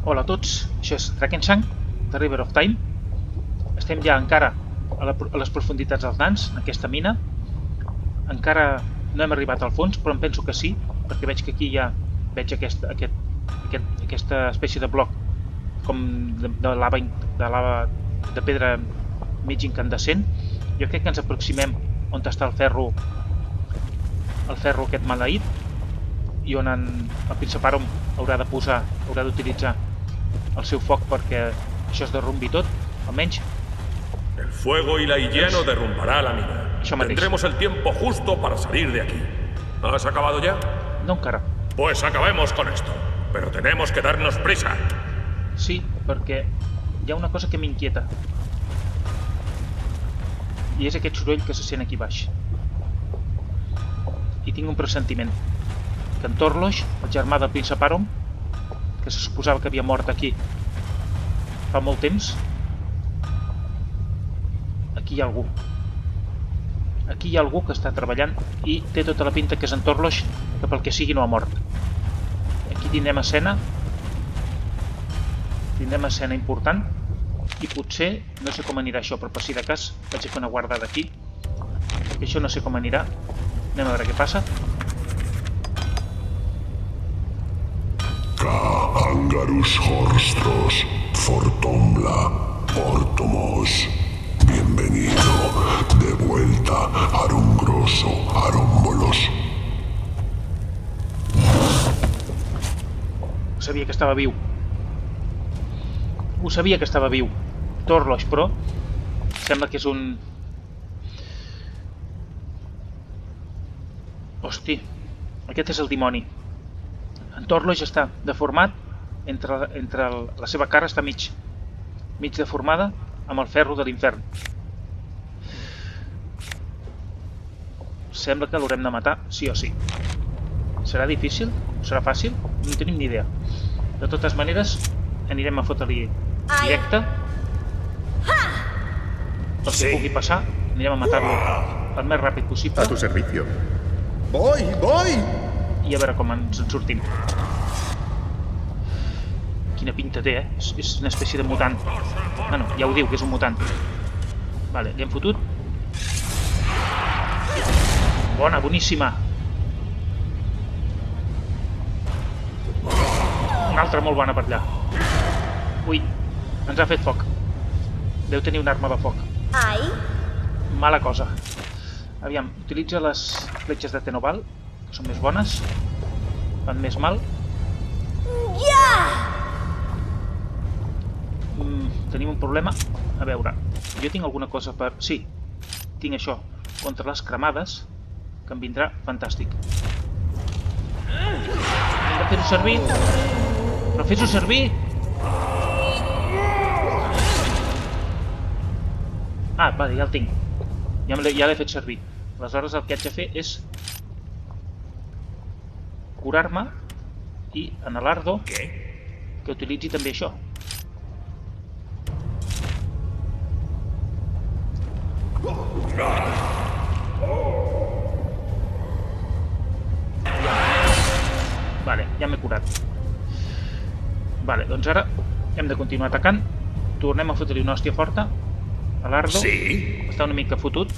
Hola a tots, això és Drakenshank, The River of Time. Estem ja encara a les profunditats dels nans, en aquesta mina. Encara no hem arribat al fons, però em penso que sí, perquè veig que aquí ja veig aquesta espècie de bloc com de lava de pedra mig incandescent. Jo crec que ens aproximem on està el ferro aquest maleït, i on el Princeparum haurà d'utilitzar el seu foc perquè això es derrumbi tot, almenys. El fuego y la higiene derrumbará la mina. Tendremos el tiempo justo para salir de aquí. ¿Has acabado ya? No encara. Pues acabemos con esto. Pero tenemos que darnos prisa. Sí, perquè hi ha una cosa que m'inquieta. I és aquest soroll que se sent aquí baix. I tinc un pressentiment. Que en Torloix, el germà del Princeparum, que se suposava que havia mort aquí fa molt temps, aquí hi ha algú. Aquí hi ha algú que està treballant i té tota la pinta que és en Torloix, que pel que sigui no ha mort. Aquí tindrem escena important, i potser, no sé com anirà això, però per si de cas vaig a fer una guardada aquí, perquè això no sé com anirà. Anem a veure què passa. Angarus Horstros, Fortombla, Ortomos. Bienvenido de vuelta, Arungroso, Arómbolos. Sabia que estava viu. Ho sabia que estava viu. Torloix, però sembla que és un... Hosti, aquest és el dimoni. En Torloix està deformat, entre la seva cara està mig deformada amb el ferro de l'infern. Sembla que l'haurem de matar, sí o sí. Serà difícil? Serà fàcil? No tenim ni idea. De totes maneres, anirem a fotre-li directe. Per si pugui passar, anirem a matar-lo el més ràpid possible. A tu servicio. Voy! I a veure com ens en sortim. Quina pinta té, És una espècie de mutant. Bueno, ja ho diu, que és un mutant. Vale, li hem fotut. Bona, boníssima. Una altra molt bona per allà. Ui, ens ha fet foc. Deu tenir una arma de foc. Mala cosa. Aviam, utilitza les fletxes de Tenoval, que són més bones. Fan més mal. Tenim un problema. A veure, jo tinc alguna cosa per... Sí, tinc això. Contra les cremades, que em vindrà fantàstic. Hem de fer-ho servir. Però fes-ho servir! Ah, vale, ja el tinc. Ja l'he fet servir. Aleshores el que haig de fer és curar-me i en l'Ardo que utilitzi també això. Vale, ja m'he curat. Vale, doncs ara hem de continuar atacant. Tornem a fotre-li una hòstia forta a l'Ardo. Està una mica fotut.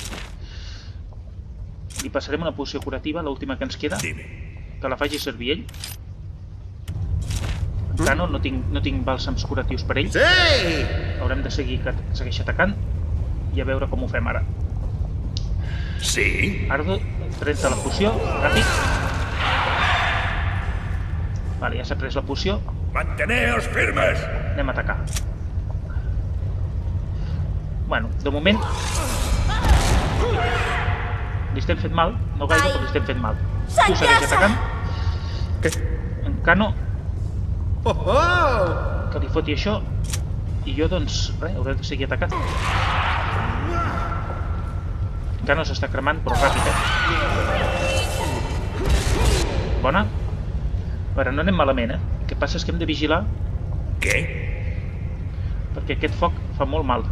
Li passarem una poció curativa, l'última que ens queda, que la faci servir ell. Encara no tinc bàlsams curatius per ell. Haurem de seguir que segueixi atacant i a veure com ho fem ara. Ardo, pren-te la poció, ràpid. Vale, ja s'ha pres la poció. Manteneos firmes. Anem a atacar. Bueno, de moment li estem fent mal, no gaire, però li estem fent mal. Tu segueix atacant. Què? En Cano que li foti això. I jo, doncs, res, hauré de seguir atacant. Cano s'està cremant, però ràpid, Bona. Però no anem malament, El que passa és que hem de vigilar. Perquè aquest foc fa molt mal.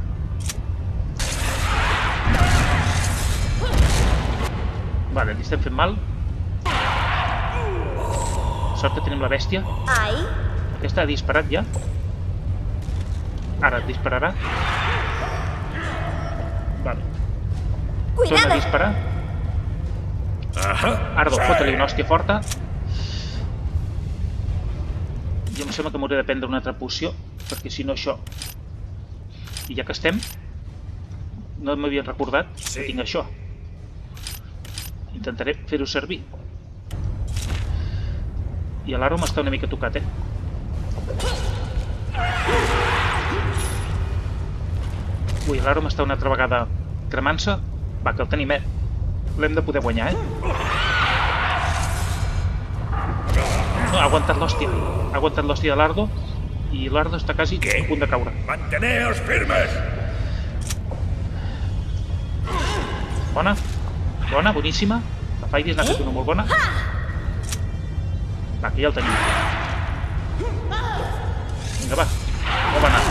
Vale, li estem fent mal. Sort que tenim la bèstia. Aquesta ha disparat ja. Ara et dispararà. Vale. Torna a disparar. Ardo, fota-li una hòstia forta. Jo em sembla que m'hauré de prendre una altra poció, perquè si no això... I ja que estem, no m'havia recordat que tinc això. Intentaré fer-ho servir. I l'Arom està una mica tocat, Ui, l'Arom està una altra vegada cremant-se. Va, que el tenim, L'hem de poder guanyar, No, ha aguantat l'hòstia. Ha aguantat l'hòstia de l'Ardo i l'Ardo està quasi a punt de caure. ¡Manteneos firmes! Bona. Bona, boníssima. La Fairies n'ha fet una molt bona. Va, que ja el tenim. Vinga, va. Com va anar?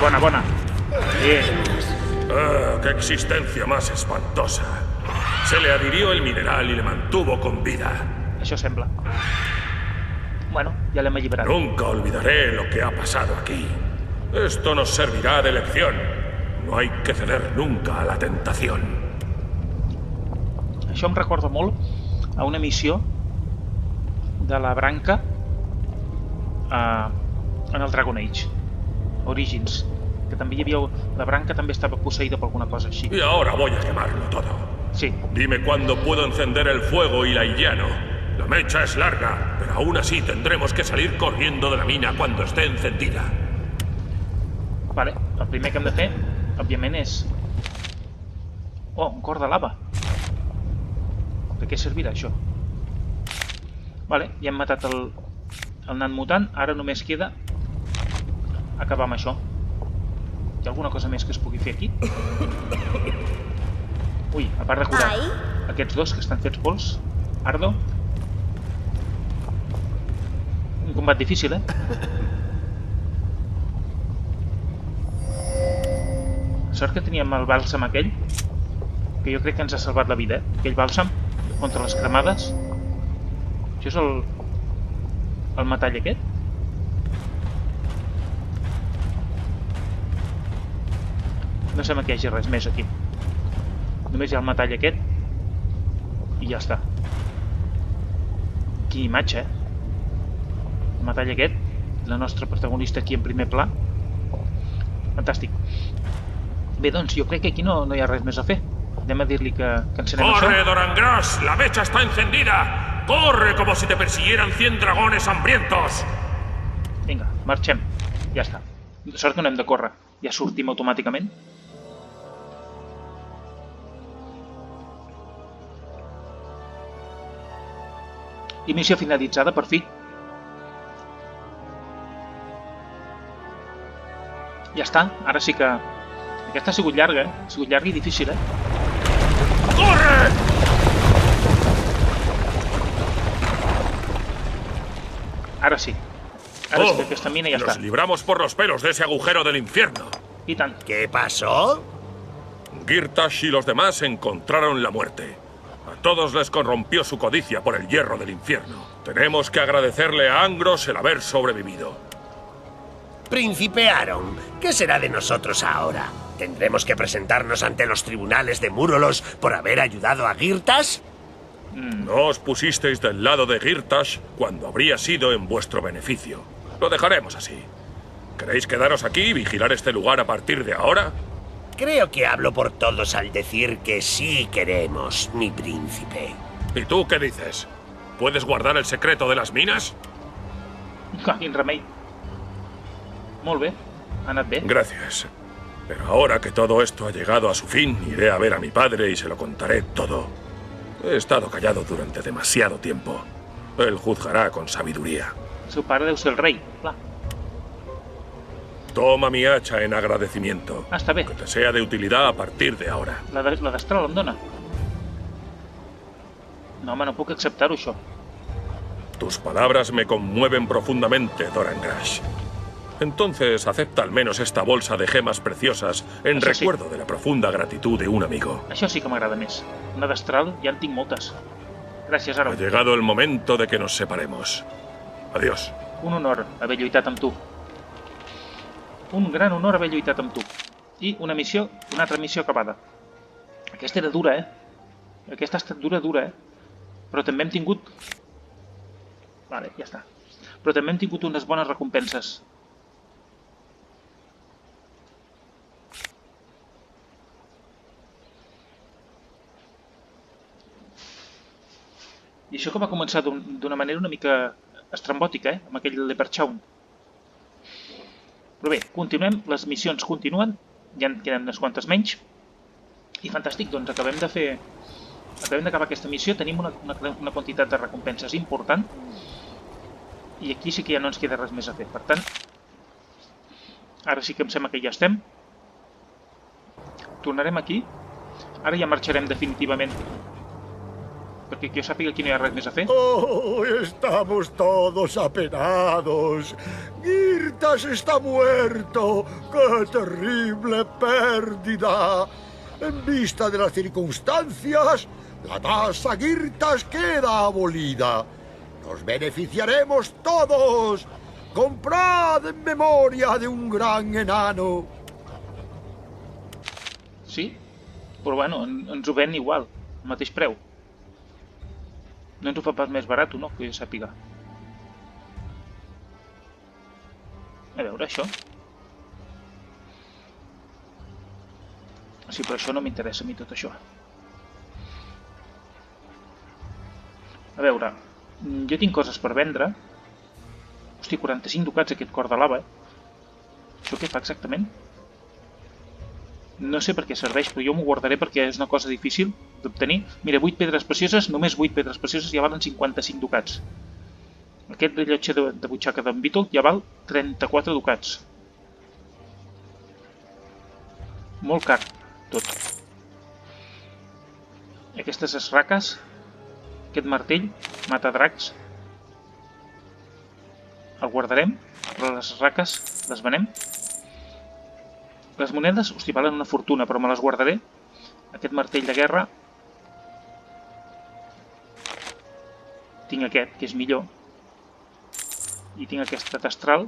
Bona, bona. Bien. ¡Qué existencia más espantosa! Se le adhirió el mineral y le mantuvo con vida. Això sembla. Bueno, ja l'hem alliberat. Nunca olvidaré lo que ha pasado aquí. Esto nos servirá de lección. No hay que ceder nunca a la tentación. Això em recorda molt a una missió de la branca en el Dragon Age Origins, que també hi havia... La branca també estava posseïda per alguna cosa així. Y ahora voy a quemarlo todo. Sí. Dime cuándo puedo encender el fuego y la llano. La mecha es larga, pero aún así tendremos que salir corriendo de la mina cuando esté encendida. Vale, el primer que hem de fer, òbviament, és... Oh, un cor de lava. De què servirà això? Vale, ja hem matat el nan mutant, ara només queda acabar amb això. Hi ha alguna cosa més que es pugui fer aquí? Ui, a part de curar aquests dos que estan fets pols. Ardo. Un combat difícil, Sort que teníem el bàlsam aquell, que jo crec que ens ha salvat la vida, aquell bàlsam contra les cremades. Això és el metall aquest? No sembla que hi hagi res més aquí. Només hi ha el metall aquest i ja està. Quina imatge, El metall aquest, la nostra protagonista aquí en primer pla. Fantàstic. Bé, doncs, jo crec que aquí no hi ha res més a fer. Anem a dir-li que encenem això. ¡Corre, Dorangras! ¡La mecha está encendida! ¡Corre como si te persiguieran 100 dragones hambrientos! Vinga, marxem. Ja està. Sort que no hem de córrer. Ja sortim automàticament. I missió finalitzada, per fi. Ja està. Ara sí que... Aquesta ha sigut llarga, Ha sigut llarga i difícil, ¡Corre! Ara sí. Ara sí que aquesta mina ja està. Nos libramos por los pelos de ese agujero del infierno. I tant. ¿Qué pasó? Girtash y los demás encontraron la muerte. A todos les corrompió su codicia por el hierro del infierno. Tenemos que agradecerle a Angros el haber sobrevivido. Príncipe Aron, ¿qué será de nosotros ahora? ¿Tendremos que presentarnos ante los tribunales de Múrolos por haber ayudado a Girtash? No os pusisteis del lado de Girtash cuando habría sido en vuestro beneficio. Lo dejaremos así. ¿Queréis quedaros aquí y vigilar este lugar a partir de ahora? Creo que hablo por todos al decir que sí queremos, mi príncipe. ¿Y tú qué dices? ¿Puedes guardar el secreto de las minas? Quin remei. Molt bé. Ha anat bé. Gracias. Pero ahora que todo esto ha llegado a su fin, iré a ver a mi padre y se lo contaré todo. He estado callado durante demasiado tiempo. Él juzgará con sabiduría. El seu pare deu ser el rei, clar. Toma mi hacha en agradecimiento. Ah, està bé. Que te sea de utilidad a partir de ahora. La d'Astral em dona. No, home, no puc acceptar-ho, això. Tus palabras me conmueven profundamente, Dorangrash. Entonces acepta al menos esta bolsa de gemas preciosas en Això sí. recuerdo de la profunda gratitud de un amigo. Això sí que m'agrada més. Una destral ja en tinc moltes. Gràcies, Ha Aaron. llegado el momento de que nos separemos. Adiós. Un honor haver lluitat amb tu. Un gran honor haver lluitat amb tu. I una altra missió acabada. Aquesta era dura, eh? Aquesta ha estat dura, eh? Però també hem tingut... Vale, ja està. Però també hem tingut unes bones recompenses. I això que va començar d'una manera una mica estrambòtica, amb aquell Leprechaun. Però bé, continuem, les missions continuen, ja en queden unes quantes menys. I fantàstic, doncs acabem d'acabar aquesta missió, tenim una quantitat de recompenses important. I aquí sí que ja no ens queda res més a fer. Per tant, ara sí que em sembla que ja estem. Tornarem aquí. Ara ja marxarem definitivament. Perquè que jo sàpiga aquí no hi ha res més a fer. Oh, estamos todos apenados. Girtas está muerto. ¡Qué terrible pérdida! En vista de las circunstancias, la tasa Girtas queda abolida. Nos beneficiaremos todos. Comprad en memoria de un gran enano. Sí? Però bueno, ens ho ven igual, al mateix preu. No ens ho fa pas més barat, no? Que jo sàpiga. A veure, això. Sí, però això no m'interessa a mi, tot això. A veure, jo tinc coses per vendre. Hosti, 45 ducats aquest cor de lava, Això què fa exactament? No sé per què serveix, però jo m'ho guardaré perquè és una cosa difícil d'obtenir. Mira, 8 pedres precioses, només 8 pedres precioses ja valen 55 ducats. Aquest rellotge de butxaca d'en Beetle ja val 34 ducats. Molt car, tot. Aquestes esraques, aquest martell, mata dracs. El guardarem, però les esraques les venem. Les monedes, hosti, valen una fortuna, però me les guardaré. Aquest martell de guerra. Tinc aquest, que és millor. I tinc aquesta testral.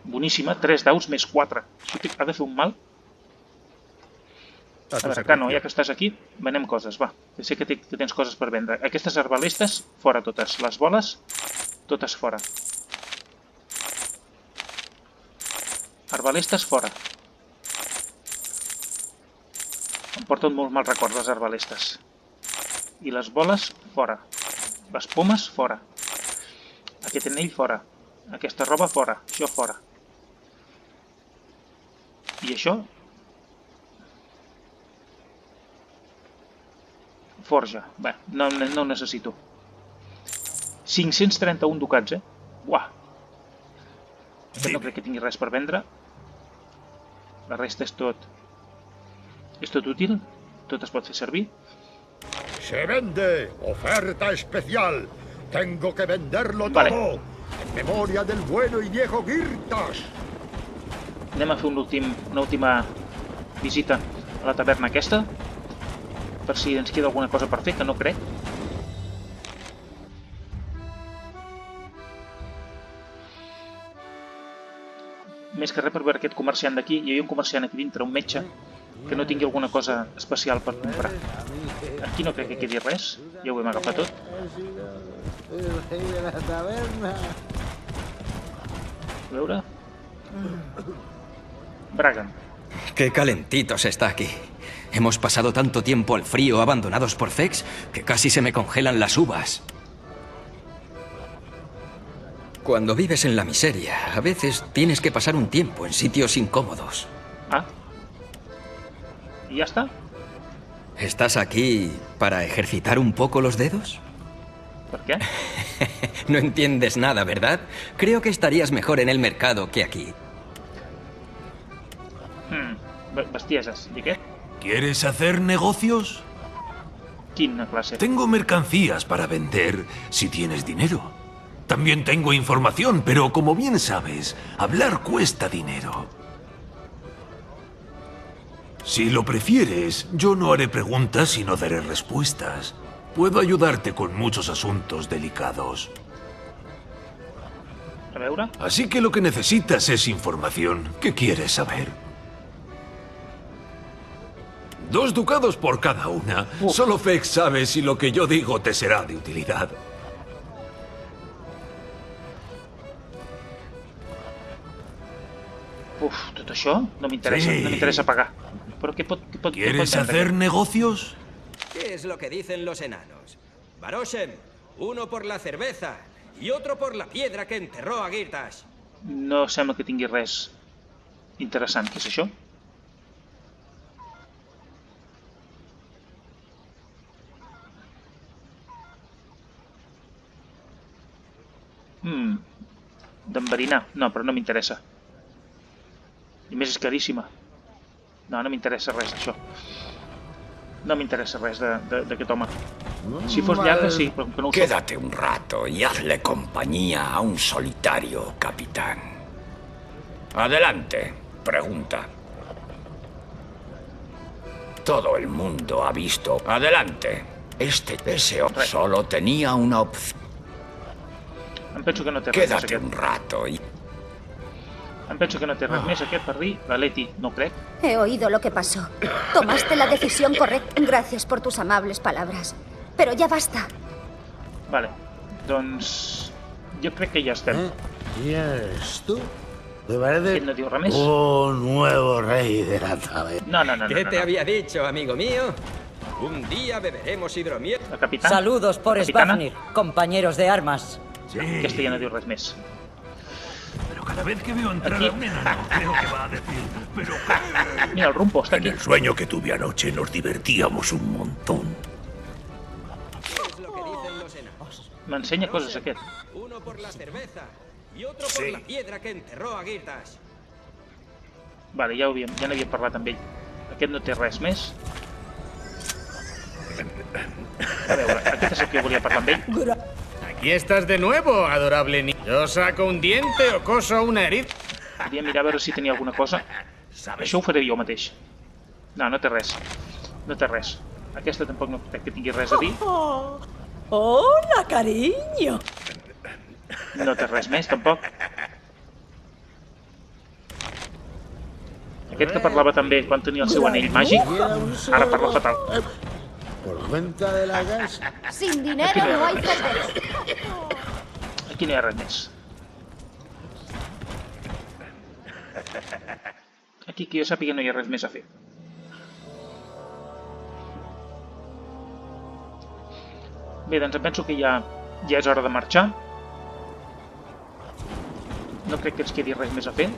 Boníssima, 3 daus més 4. Això ha de fer un mal. A veure, Cano, ja que estàs aquí, venem coses, va. Sé que tens coses per vendre. Aquestes arbalestes, fora totes. Les boles, totes fora. Arbalestes, fora. Em porten molt mal record les arbalestes. I les boles, fora. Les pomes, fora. Aquest anell, fora. Aquesta roba, fora. Això, fora. I això? Forja. Bé, no ho necessito. 531 ducats, Uah. No crec que tingui res per vendre. La resta és tot... És tot útil, tot es pot fer servir. Se vende, oferta especial. Tengo que venderlo todo. En memoria del bueno y viejo Girtas. Anem a fer una última visita a la taverna aquesta, per si ens queda alguna cosa per fer, que no crec. Més que res per veure aquest comerciant d'aquí. Hi havia un comerciant aquí dintre, un metge, que no tingui alguna cosa especial per comprar. Aquí no crec que quedi res, ja ho hem agafat tot. A veure... Bragan. Qué calentitos está aquí. Hemos pasado tanto tiempo al frío abandonados por Fex que casi se me congelan las uvas. Cuando vives en la miseria, a veces tienes que pasar un tiempo en sitios incómodos. Ah. ¿Y ya está? ¿Estás aquí para ejercitar un poco los dedos? ¿Por qué? No entiendes nada, ¿verdad? Creo que estarías mejor en el mercado que aquí. Bestieses. ¿Y qué? ¿Quieres hacer negocios? Quina clase? Tengo mercancías para vender si tienes dinero. También tengo información, pero como bien sabes, hablar cuesta dinero. Si lo prefieres, yo no haré preguntas y no daré respuestas. Puedo ayudarte con muchos asuntos delicados. A veure... Así que lo que necesitas es información. ¿Qué quieres saber? 2 ducados por cada una. Solo Fex sabe si lo que yo digo te será de utilidad. Uf, tot això no m'interessa, Sí. no m'interessa pagar. Però què pot ¿Quieres vendre hacer aquest? negocios? ¿Qué es lo que dicen los enanos? Baroshem, uno por la cerveza y otro por la piedra que enterró a Girtas. No sembla que tingui res interessant. Què és això? D'enverinar. No, però no m'interessa. I més és caríssima. No, no m'interessa res d'això. No m'interessa res d'aquest home. Si fos llarga, sí, però que no ho sé. Quédate un rato y hazle compañía a un solitario, capitán. Adelante, pregunta. Todo el mundo ha visto. Adelante. Ese hombre solo tenía una opción. Em penso que no té res més Quédate aquest. un rato y... Em penso que no té res més aquest per dir. La Leti, no crec. He oído lo que pasó. Tomaste la decisión correcta. Gracias por tus amables palabras. Pero ya basta. Vale, doncs... Jo crec que ja estem. ¿Y esto? Me parece Aquest no diu res més? un nuevo rey de la taberna. No. ¿Qué te había dicho, amigo mío? Un día beberemos hidromiel. La capitán? Saludos por Capitana? Svafnir, compañeros de armas. Sí. Aquesta ja no diu res més. Pero cada vez que veo entrar Aquí. a un enano, creo que va a decir... ¿Pero qué? Mira, el rumpo està En aquí. el sueño que tuve anoche nos divertíamos un montón. ¿Qué es lo que dicen los enanos? M'ensenya coses aquest. Uno por la cerveza y otro por la piedra que enterró a Girtas. Vale, ja n'havíem parlat amb ell. Aquest no té res més. A veure, aquest és el que jo volia parlar amb ell. Aquí estás de nuevo, adorable niño. Yo saco un diente o coso una herida. Volia mirar a veure si tenia alguna cosa. Això ho faré jo mateix. No, no té res. No té res. Aquesta tampoc no crec que tingui res a dir. Hola, cariño. No té res més, tampoc. Aquest que parlava també quan tenia el seu anell màgic, ara parla fatal. Por cuenta de la casa. Sin dinero no hay cerveza. Aquí no hi ha res més. Aquí, que jo sàpiga, no hi ha res més a fer. Bé, doncs em penso que ja és hora de marxar. No crec que ens quedi res més a fer.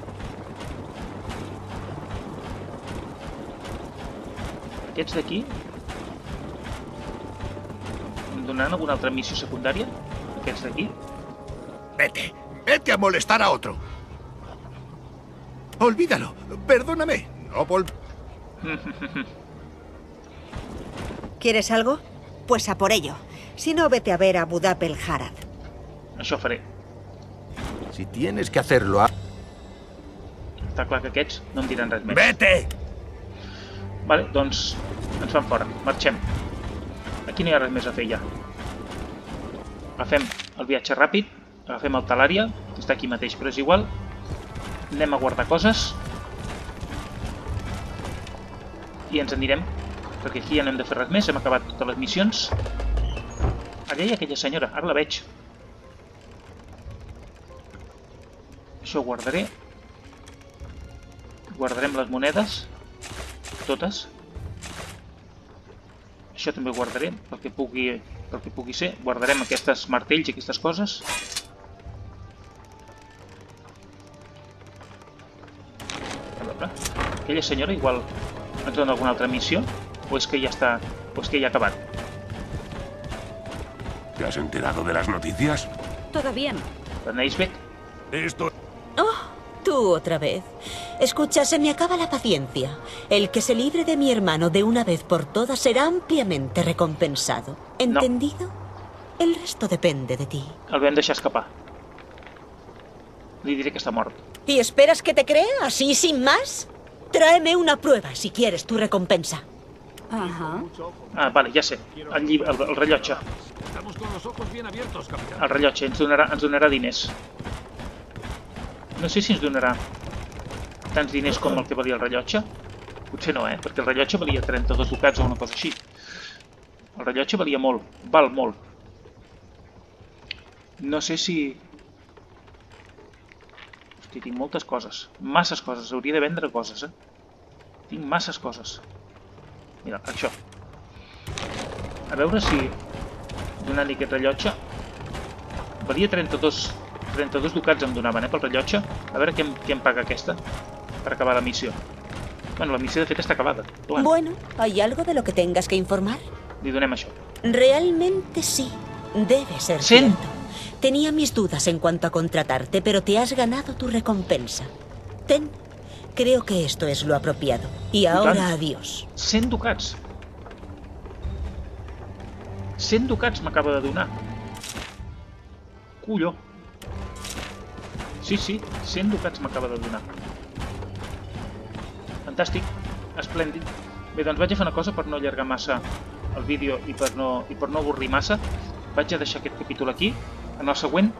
Aquests d'aquí em donaran alguna altra missió secundària? Aquests d'aquí? Vete a molestar a otro. Olvídalo, perdóname. No ¿Quieres algo? Pues a por ello. Si no, vete a ver a Budap el Harad. Això faré. Si tienes que hacerlo... Està clar que aquests no em diran res més. ¡Vete! Vale, doncs ens fan fora. Marxem. Aquí no hi ha res més a fer ja. Agafem el viatge ràpid, agafem el Talària, que està aquí mateix, però és igual. Anem a guardar coses. I ens anirem, perquè aquí ja no hem de fer res més, hem acabat totes les missions. Allà hi ha aquella senyora, ara la veig. Això ho guardaré. Guardarem les monedes. Totes. Això també ho guardaré, pel que pugui ser. Guardarem aquestes martells i aquestes coses. A veure, aquella senyora igual ens dona alguna altra missió, o és que ja està, o és que ja ha acabat. ¿Te has enterado de las noticias? Todo bien. La Neisbeck. Esto... Oh, tú otra vez. Escucha, se me acaba la paciencia. El que se libre de mi hermano de una vez por todas será ampliamente recompensado. ¿Entendido? El resto depende de ti. El vam deixar escapar. li diré que està mort. ¿Y esperas que te crea así sin más? Tráeme una prueba si quieres tu recompensa. Ah, vale, ja sé. El rellotge. El rellotge ens donarà diners. No sé si ens donarà tants diners com el que valia el rellotge. Potser no, perquè el rellotge valia 32 ducats o una cosa així. El rellotge valia molt, val molt. No sé si... Hosti, tinc moltes coses. Masses coses, hauria de vendre coses, Tinc masses coses. Mira, això. A veure si donant-li aquest rellotge... Valia 32 ducats em donaven, pel rellotge. A veure què em paga aquesta per acabar la missió. Bueno, la missió de fet està acabada. Bueno, ¿hay algo de lo que tengas que informar? Li donem això. Realmente sí. Debe ser cierto. Tenía mis dudas en cuanto a contratarte, pero te has ganado tu recompensa. Ten. Creo que esto es lo apropiado. Y ahora adiós. 100 ducats. 100 ducats m'acaba de donar. Colló. Sí, 100 ducats m'acaba de donar. Fantàstic. Esplèndid. Bé, doncs vaig a fer una cosa per no allargar massa el vídeo i per no avorrir massa. Vaig a deixar aquest capítol aquí. En el següent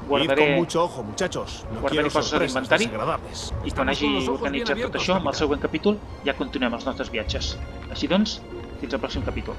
guardaré coses a l'inventari i quan hagi organitzat tot això, amb el següent capítol ja continuem els nostres viatges. Així doncs, fins al pròxim capítol.